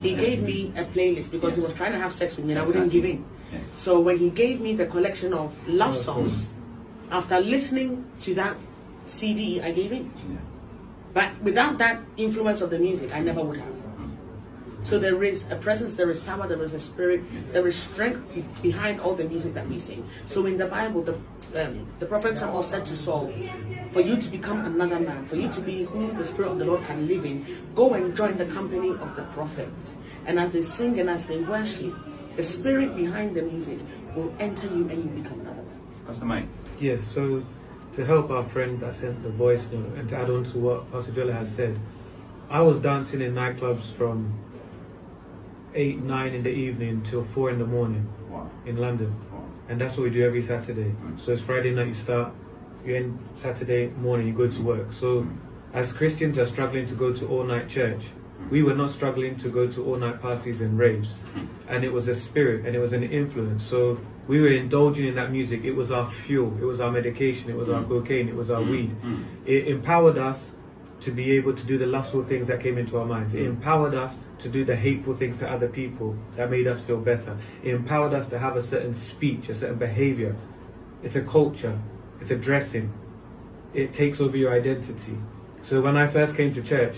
He gave me a playlist because he was trying to have sex with me and I wouldn't give in. Yes. So when he gave me the collection of love songs, after listening to that CD, I gave in. Yeah. But without that influence of the music, I never would have. So there is a presence, there is power, there is a spirit, there is strength behind all the music that we sing. So in the Bible, the prophet Samuel said to Saul, for you to become another man, for you to be who the Spirit of the Lord can live in, go and join the company of the prophets. And as they sing and as they worship, the spirit behind the music will enter you and you become another man. Pastor Mike. Yes, so to help our friend that sent the voice note and to add on to what Pastor Joella has said, I was dancing in nightclubs from 8, 9 in the evening till 4 in the morning. Wow. In London. Wow. And that's what we do every Saturday. So it's Friday night you start, you end Saturday morning, you go to work. So as Christians are struggling to go to all-night church, we were not struggling to go to all-night parties and raves. And it was a spirit and it was an influence. So we were indulging in that music. It was our fuel, it was our medication, it was our cocaine, it was our weed. It empowered us to be able to do the lustful things that came into our minds. It empowered us to do the hateful things to other people that made us feel better. It empowered us to have a certain speech, a certain behavior. It's a culture, it's a dressing. It takes over your identity. So when I first came to church,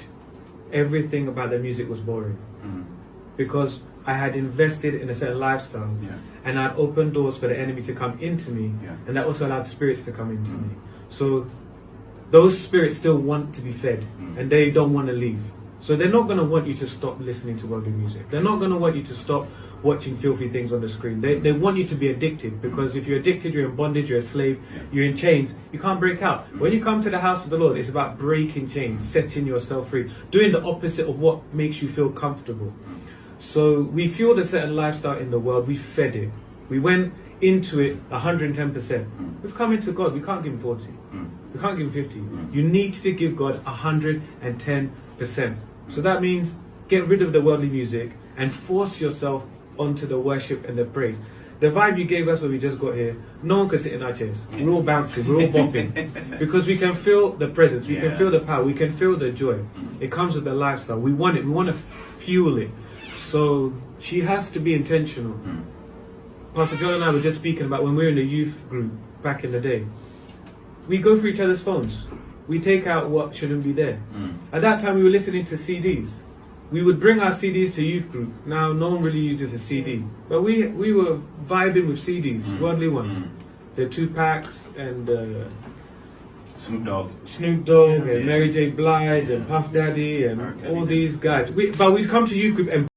everything about the music was boring. Because I had invested in a certain lifestyle, and I'd opened doors for the enemy to come into me, and that also allowed spirits to come into me. So those spirits still want to be fed, and they don't want to leave. So they're not going to want you to stop listening to worldly music. They're not going to want you to stop watching filthy things on the screen. They want you to be addicted, because if you're addicted, you're in bondage, you're a slave, you're in chains, you can't break out. When you come to the house of the Lord, it's about breaking chains, setting yourself free, doing the opposite of what makes you feel comfortable. So we fueled a certain lifestyle in the world, we fed it. We went into it 110%. We've come into God, we can't give him 40. We can't give him 50. You need to give God 110%. So that means get rid of the worldly music and force yourself onto the worship and the praise. The vibe you gave us when we just got here, no one can sit in our chairs. We're all bouncing, we're all bopping. Because we can feel the presence, we can feel the power, we can feel the joy. It comes with the lifestyle. We want it, we want to fuel it. So she has to be intentional. Pastor John and I were just speaking about when we were in the youth group back in the day. We go through each other's phones. We take out what shouldn't be there. At that time we were listening to CDs. We would bring our CDs to youth group. Now no one really uses a CD. But we were vibing with CDs, worldly ones. The Tupacs and Snoop Dogg and Mary J. Blige and Puff Daddy and all these guys. But we'd come to youth group and